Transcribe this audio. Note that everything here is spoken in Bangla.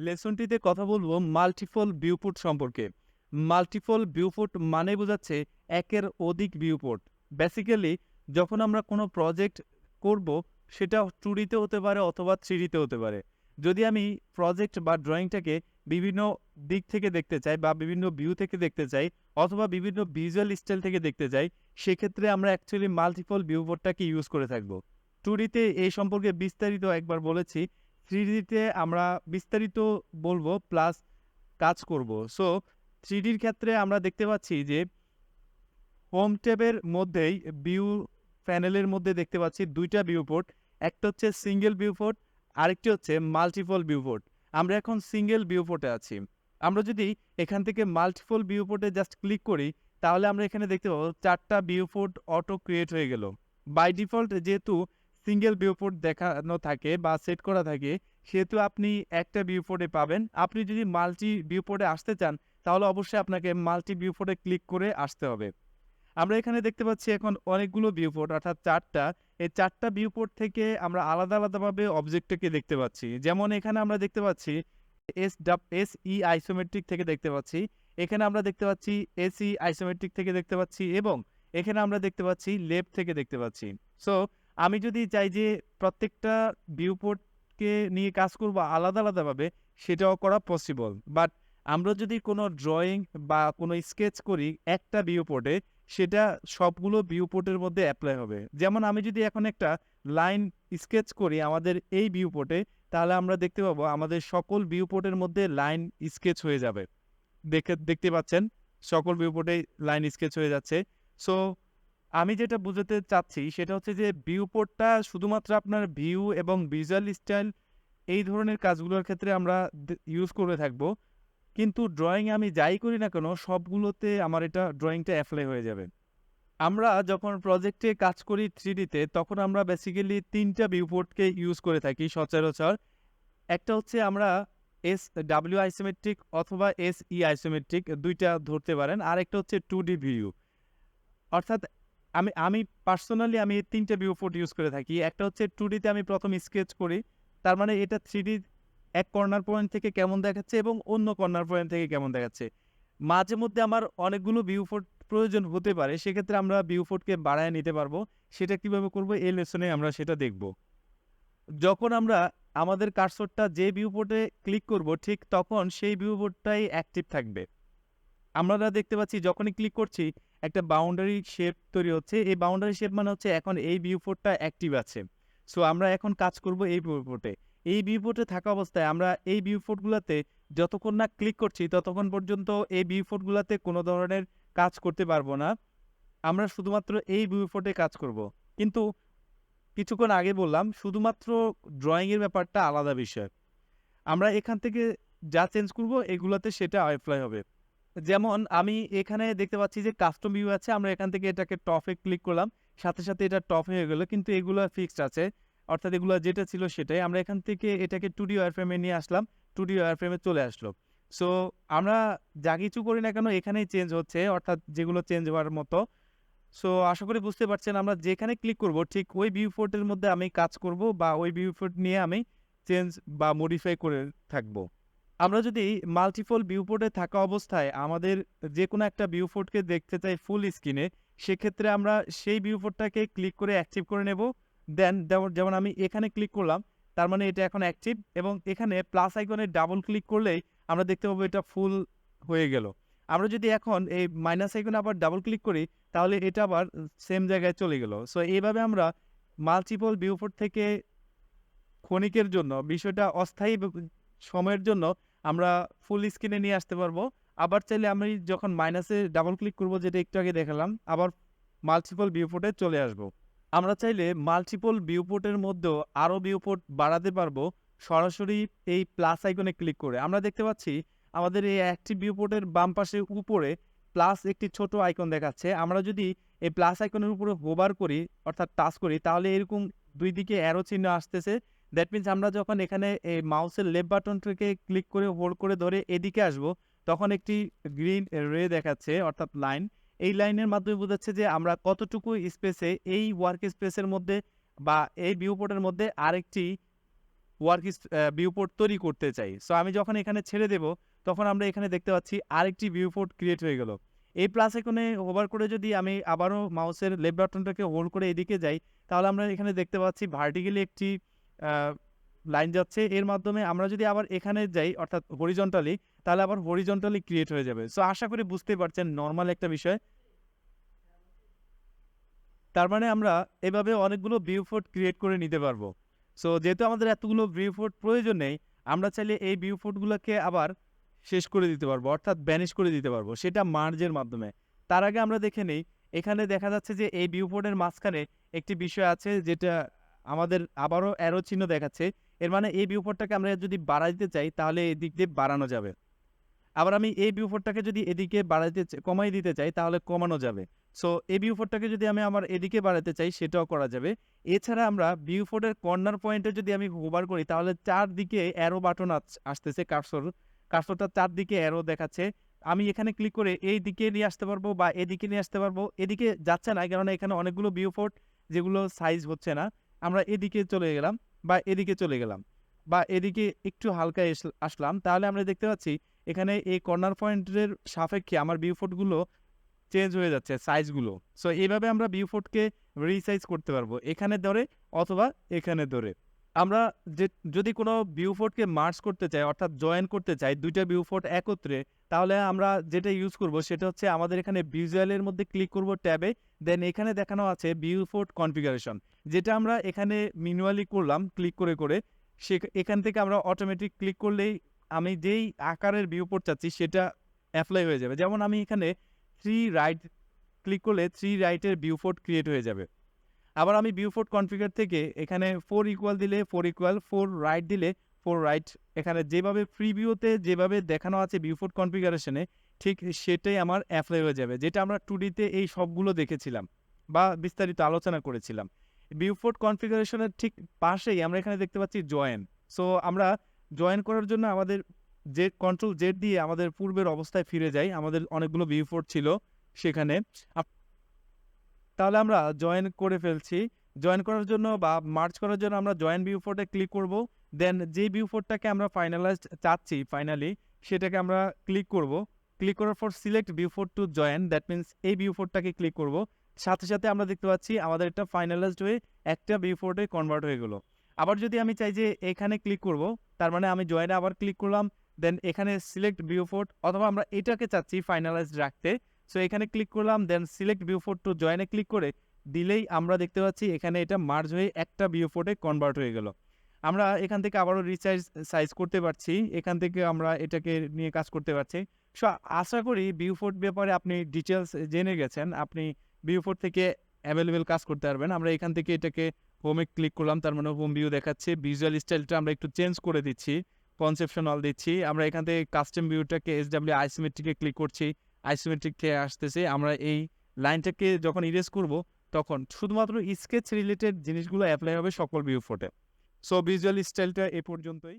লেসনটিতে কথা বলবো মাল্টিপল ভিউপোর্ট সম্পর্কে। মাল্টিপল ভিউপোর্ট মানে বোঝাচ্ছে একের অধিক ভিউপোর্ট। বেসিক্যালি যখন আমরা কোনো প্রজেক্ট করব সেটা 2D তে হতে পারে অথবা 3D তে হতে পারে। যদি আমি প্রজেক্ট বা ড্রয়িংটাকে বিভিন্ন দিক থেকে দেখতে চাই বা বিভিন্ন ভিউ থেকে দেখতে চাই অথবা বিভিন্ন ভিজুয়াল স্টাইল থেকে দেখতে চাই, সেক্ষেত্রে আমরা অ্যাকচুয়ালি মাল্টিপল ভিউপোর্টটাকে ইউজ করে থাকবো। 2D তে এই সম্পর্কে বিস্তারিত একবার বলেছি। 3D তে আমরা বিস্তারিত বলবো প্লাস কাজ করব। সো 3D র ক্ষেত্রে আমরা দেখতে পাচ্ছি যে হোম ট্যাবের মধ্যেই ভিউ প্যানেলের মধ্যে দেখতে পাচ্ছি ২ টা ভিউপোর্ট। একটা হচ্ছে সিঙ্গেল ভিউপোর্ট, আরেকটি হচ্ছে মাল্টিপল ভিউপোর্ট। আমরা এখন সিঙ্গেল ভিউপোর্টে আছি। আমরা যদি এখান থেকে মাল্টিপল ভিউপোর্টে জাস্ট ক্লিক করি, তাহলে আমরা এখানে দেখতে পাবো ৪ টা ভিউপোর্ট অটো ক্রিয়েট হয়ে গেল। বাই ডিফল্ট যেহেতু সিঙ্গেল ভিউপোর্ট দেখানো থাকে বা সেট করা থাকে, সেহেতু আপনি একটা ভিউপোর্টে পাবেন। আপনি যদি মাল্টি ভিউপোর্টে আসতে চান, তাহলে অবশ্যই আপনাকে মাল্টি ভিউপোর্টে ক্লিক করে আসতে হবে। আমরা এখানে দেখতে পাচ্ছি এখন অনেকগুলো ভিউপোর্ট অর্থাৎ ৪ টা। এই ৪ টা ভিউপোর্ট থেকে আমরা আলাদাভাবে অবজেক্টটাকে দেখতে পাচ্ছি। যেমন এখানে আমরা দেখতে পাচ্ছি এসই আইসোমেট্রিক থেকে দেখতে পাচ্ছি। এখানে আমরা দেখতে পাচ্ছি এসই আইসোমেট্রিক থেকে দেখতে পাচ্ছি এবং এখানে আমরা দেখতে পাচ্ছি লেফট থেকে দেখতে পাচ্ছি। সো আমি যদি চাই যে প্রত্যেকটা ভিউপোর্টকে নিয়ে কাজ করব আলাদাভাবে, সেটাও করা পসিবল। বাট আমরা যদি কোনো ড্রয়িং বা কোনো স্কেচ করি একটা ভিউপোর্টে, সেটা সবগুলো ভিউপোর্টের মধ্যে এপ্লাই হবে। যেমন আমি যদি এখন একটা লাইন স্কেচ করি আমাদের এই ভিউপোর্টে, তাহলে আমরা দেখতে পাবো আমাদের সকল ভিউপোর্টের মধ্যে লাইন স্কেচ হয়ে যাবে। দেখতে পাচ্ছেন সকল ভিউপোর্টেই লাইন স্কেচ হয়ে যাচ্ছে। সো আমি যেটা বুঝাতে চাচ্ছি সেটা হচ্ছে যে ভিউপোর্টটা শুধুমাত্র আপনার ভিউ এবং ভিজুয়াল স্টাইল এই ধরনের কাজগুলোর ক্ষেত্রে আমরা ইউজ করে থাকবো। কিন্তু ড্রয়িং আমি যাই করি না কেন সবগুলোতে আমার এটা ড্রয়িংটা এপ্লাই হয়ে যাবে। আমরা যখন প্রজেক্টে কাজ করি 3D তে তখন আমরা বেসিক্যালি ৩ টা ভিউপোর্টকে ইউজ করে থাকি সচরাচর। একটা হচ্ছে আমরা SW আইসোমেট্রিক অথবা SE আইসোমেট্রিক ২ টা ধরতে পারেন। আরেকটা হচ্ছে 2D ভিউ। অর্থাৎ আমি পার্সোনালি আমি ৩ টে ভিউপোর্ট ইউজ করে থাকি। একটা হচ্ছে 2D তে আমি ১ম স্কেচ করি। তার মানে এটা 3D এক কর্নার পয়েন্ট থেকে কেমন দেখাচ্ছে এবং অন্য কর্নার পয়েন্ট থেকে কেমন দেখাচ্ছে। মাঝে মধ্যে আমার অনেকগুলো ভিউপোর্ট প্রয়োজন হতে পারে। সেক্ষেত্রে আমরা ভিউপোর্টকে বাড়ায় নিতে পারবো। সেটা কিভাবে করব এই লেসনে আমরা সেটা দেখব। যখন আমরা আমাদের কার্সরটা যে ভিউপোর্টে ক্লিক করব ঠিক তখন সেই ভিউপোর্টটাই অ্যাক্টিভ থাকবে। আমরা দেখতে পাচ্ছি যখনই ক্লিক করছি একটা বাউন্ডারি শেপ তৈরি হচ্ছে। এই বাউন্ডারি শেপ মানে হচ্ছে এখন এই ভিউপোর্টটা অ্যাক্টিভ আছে। সো আমরা এখন কাজ করব এই ভিউপোর্টে। এই ভিউপোর্টে থাকা অবস্থায় আমরা এই ভিউপোর্টগুলাতে যতক্ষণ না ক্লিক করছি ততক্ষণ পর্যন্ত এই ভিউপোর্টগুলাতে কোনো ধরনের কাজ করতে পারবো না। আমরা শুধুমাত্র এই ভিউপোর্টে কাজ করব। কিন্তু কিছুক্ষণ আগে বললাম শুধুমাত্র ড্রয়িং এর ব্যাপারটা আলাদা বিষয়। আমরা এখান থেকে যা চেঞ্জ করব এগুলাতে সেটা এপ্লাই হবে। যেমন আমি এখানে দেখতে পাচ্ছি যে কাস্টম ভিউ আছে। আমরা এখান থেকে এটাকে টপে ক্লিক করলাম। সাথে এটা টপ হয়ে গেল। কিন্তু এগুলা ফিক্সড আছে। অর্থাৎ এগুলা যেটা ছিল সেটাই। আমরা এখান থেকে এটাকে 2D ওয়্যারফ্রেমে নিয়ে আসলাম। 2D ওয়্যারফ্রেমে চলে আসলো। সো আমরা যা কিছু করি না কেন এখানেই চেঞ্জ হচ্ছে। অর্থাৎ যেগুলো চেঞ্জ হওয়ার মতো। সো আশা করি বুঝতে পারছেন আমরা যেখানে ক্লিক করব ঠিক ওই ভিউপোর্টের মধ্যে আমি কাজ করব বা ওই ভিউপোর্ট নিয়ে আমি চেঞ্জ বা মডিফাই করে থাকব। আমরা যদি মাল্টিপল ভিউপোর্টে থাকা অবস্থায় আমাদের যেকোনো একটা ভিউপোর্টকে দেখতে চাই ফুল স্ক্রিনে, সেক্ষেত্রে আমরা সেই ভিউপোর্টটাকে ক্লিক করে অ্যাক্টিভ করে নেব। দেন যেমন আমি এখানে ক্লিক করলাম, তার মানে এটা এখন অ্যাক্টিভ এবং এখানে প্লাস আইকনে ডাবল ক্লিক করলেই আমরা দেখতে পাবো এটা ফুল হয়ে গেল। আমরা যদি এখন এই মাইনাস আইকনে আবার ডাবল ক্লিক করি, তাহলে এটা আবার সেম জায়গায় চলে গেল। সো এইভাবে আমরা মাল্টিপল ভিউপোর্ট থেকে ক্ষণিকের জন্য বিষয়টা অস্থায়ী সময়ের জন্য আমরা ফুল স্ক্রিনে নিয়ে আসতে পারবো। আবার চাইলে আমি যখন মাইনাসে ডাবল ক্লিক করব যেটা একটু আগে দেখালাম, আবার মাল্টিপল ভিউপোর্টে চলে আসবো। আমরা চাইলে মাল্টিপল ভিউপোর্টের মধ্যেও আরও ভিউপোর্ট বাড়াতে পারবো সরাসরি এই প্লাস আইকনে ক্লিক করে। আমরা দেখতে পাচ্ছি আমাদের এই অ্যাক্টিভ ভিউপোর্টের বাম পাশে উপরে প্লাস একটি ছোট আইকন দেখাচ্ছে। আমরা যদি এই প্লাস আইকনের উপরে হোভার করি অর্থাৎ টাচ করি, তাহলে এরকম ২ দিকে অ্যারো চিহ্ন আসতেছে। দ্যাট মিনস আমরা যখন এখানে এই মাউসের লেফট বাটনটাকে ক্লিক করে হোল্ড করে ধরে এদিকে আসবো, তখন একটি গ্রিন রে দেখাচ্ছে অর্থাৎ লাইন। এই লাইনের মাধ্যমে বোঝাচ্ছে যে আমরা কতটুকু স্পেসে এই ওয়ার্ক স্পেসের মধ্যে বা এই ভিউপোর্টের মধ্যে আরেকটি ভিউপোর্ট তৈরি করতে চাই। সো আমি যখন এখানে ছেড়ে দেব, তখন আমরা এখানে দেখতে পাচ্ছি আরেকটি ভিউপোর্ট ক্রিয়েট হয়ে গেল। এই প্লাস আইকনে হোভার করে যদি আমি আবারও মাউসের লেফট বাটনটাকে হোল্ড করে এদিকে যাই, তাহলে আমরা এখানে দেখতে পাচ্ছি ভার্টিক্যালি একটি আ লাইন যাচ্ছে। এর মাধ্যমে আমরা যদি আবার এখানে যাই অর্থাৎ হরিজন্টালি, তাহলে আবার হরিজন্টালি ক্রিয়েট হয়ে যাবে। সো আশা করি বুঝতেই পারছেন নরমাল একটা বিষয়। তার মানে আমরা এভাবে অনেকগুলো ভিউপোর্ট ক্রিয়েট করে নিতে পারবো। সো যেহেতু আমাদের এতগুলো ভিউপোর্ট প্রয়োজন নেই, আমরা চাইলে এই ভিউপোর্টগুলোকে আবার শেষ করে দিতে পারবো অর্থাৎ ব্যানিশ করে দিতে পারবো। সেটা মার্জের মাধ্যমে। তার আগে আমরা দেখে নেই, এখানে দেখা যাচ্ছে যে এই ভিউপোর্টের মাঝখানে একটি বিষয় আছে যেটা আমাদের আবারও অ্যারো চিহ্ন দেখাচ্ছে। এর মানে এই ভিউপোর্টটাকে আমরা যদি বাড়াইতে চাই তাহলে এদিক দিয়ে বাড়ানো যাবে। আবার আমি এই ভিউপোর্টটাকে যদি এদিকে কমাই দিতে চাই তাহলে কমানো যাবে। সো এই ভিউপোর্টটাকে যদি আমি আমার এদিকে বাড়াতে চাই সেটাও করা যাবে। এছাড়া আমরা ভিউপোর্টের কর্নার পয়েন্টে যদি আমি হোভার করি তাহলে চারদিকে অ্যারো বাটন আসতেছে কার্সরটার চারদিকে অ্যারো দেখাচ্ছে। আমি এখানে ক্লিক করে এই দিকে নিয়ে আসতে পারবো বা এদিকে নিয়ে আসতে পারবো। এদিকে যাচ্ছে না কারণ এখানে অনেকগুলো ভিউপোর্ট যেগুলো সাইজ হচ্ছে না। আমরা এদিকে চলে গেলাম বা এদিকে চলে গেলাম বা এদিকে একটু হালকা আসলাম তাহলে আমরা দেখতে পাচ্ছি এখানে এই কর্নার পয়েন্টের সাপেক্ষে আমার ভিউপোর্টগুলো চেঞ্জ হয়ে যাচ্ছে সাইজগুলো। সো এইভাবে আমরা ভিউপোর্টকে রিসাইজ করতে পারবো এখানে ধরে অথবা এখানে ধরে। আমরা যদি কোনো ভিউপোর্টকে মার্জ করতে চাই অর্থাৎ জয়েন করতে চাই ২ টা ভিউপোর্ট একত্রে, তাহলে আমরা যেটা ইউজ করব সেটা হচ্ছে আমাদের এখানে ভিজুয়ালের মধ্যে ক্লিক করব ট্যাবে। দেন এখানে দেখানো আছে ভিউপোর্ট কনফিগারেশন, যেটা আমরা এখানে ম্যানুয়ালি করলাম ক্লিক করে। এখান থেকে আমরা অটোমেটিক ক্লিক করলেই আমি যেই আকারের ভিউপোর্ট চাচ্ছি সেটা এপ্লাই হয়ে যাবে। যেমন আমি এখানে 3 রাইট ক্লিক করলে 3 রাইটের ভিউপোর্ট ক্রিয়েট হয়ে যাবে। আবার আমি ভিউপোর্ট কনফিগার থেকে এখানে 4 ইকুয়াল দিলে 4 ইকুয়াল, 4 রাইট দিলে 4 রাইট, এখানে যেভাবে প্রিভিউতে যেভাবে দেখানো আছে ভিউপোর্ট কনফিগারেশনে ঠিক সেটাই আমার এপ্লাই হয়ে যাবে, যেটা আমরা 2D তে এই সবগুলো দেখেছিলাম বা বিস্তারিত আলোচনা করেছিলাম। ভিউপোর্ট কনফিগারেশনের ঠিক পাশেই আমরা এখানে দেখতে পাচ্ছি জয়েন। সো আমরা জয়েন করার জন্য আমাদের কন্ট্রোল জেড দিয়ে আমাদের পূর্বের অবস্থায় ফিরে যাই। আমাদের অনেকগুলো ভিউপোর্ট ছিল সেখানে। তাহলে আমরা জয়েন করে ফেলছি। জয়েন করার জন্য বা মার্জ করার জন্য আমরা জয়েন ভিউপোর্টে ক্লিক করব। দেন যে ভিউপোর্টটাকে আমরা ফাইনালাইজড চাচ্ছি ফাইনালি সেটাকে আমরা ক্লিক করব। ক্লিক করার পর select viewport to join, that means এই ভিউপোর্টটাকে ক্লিক করব। সাথে আমরা দেখতে পাচ্ছি আমাদের একটা ফাইনালাইজড হয়ে একটা ভিউপোর্টে কনভার্ট হয়ে গেল। আবার যদি আমি চাই যে এখানে ক্লিক করব, তার মানে আমি জয়েনে আবার ক্লিক করলাম। দেন এখানে সিলেক্ট ভিউপোর্ট, অথবা আমরা এটাকে চাচ্ছি ফাইনালাইজড রাখতে। সো এখানে ক্লিক করলাম, দেন সিলেক্ট ভিউপোর্ট টু জয়েনে ক্লিক করে দিলেই আমরা দেখতে পাচ্ছি এখানে এটা মার্জ হয়ে একটা ভিউপোর্টে কনভার্ট হয়ে গেল। আমরা এখান থেকে আবারও সাইজ করতে পারছি, এখান থেকে আমরা এটাকে নিয়ে কাজ করতে পারছি। সো আশা করি ভিউপোর্ট ব্যাপারে আপনি ডিটেলস জেনে গেছেন। আপনি ভিউপোর্ট থেকে অ্যাভেলেবেল কাজ করতে পারবেন। আমরা এখান থেকে এটাকে হোমে ক্লিক করলাম, তার মানে হোম ভিউ দেখাচ্ছে। ভিজুয়াল স্টাইলটা আমরা একটু চেঞ্জ করে দিচ্ছি, কনসেপশনাল দিচ্ছি। আমরা এখান থেকে কাস্টম ভিউটাকে SW আইসোমেট্রিকে ক্লিক করছি, আইসোমেট্রিক থেকে আসতেছে। আমরা এই লাইনটাকে যখন ইরেজ করব তখন শুধুমাত্র স্কেচ রিলেটেড জিনিসগুলো অ্যাপ্লাই হবে সকল ভিউপোর্টে। সো ভিজুয়াল স্টাইলটা এ পর্যন্তই।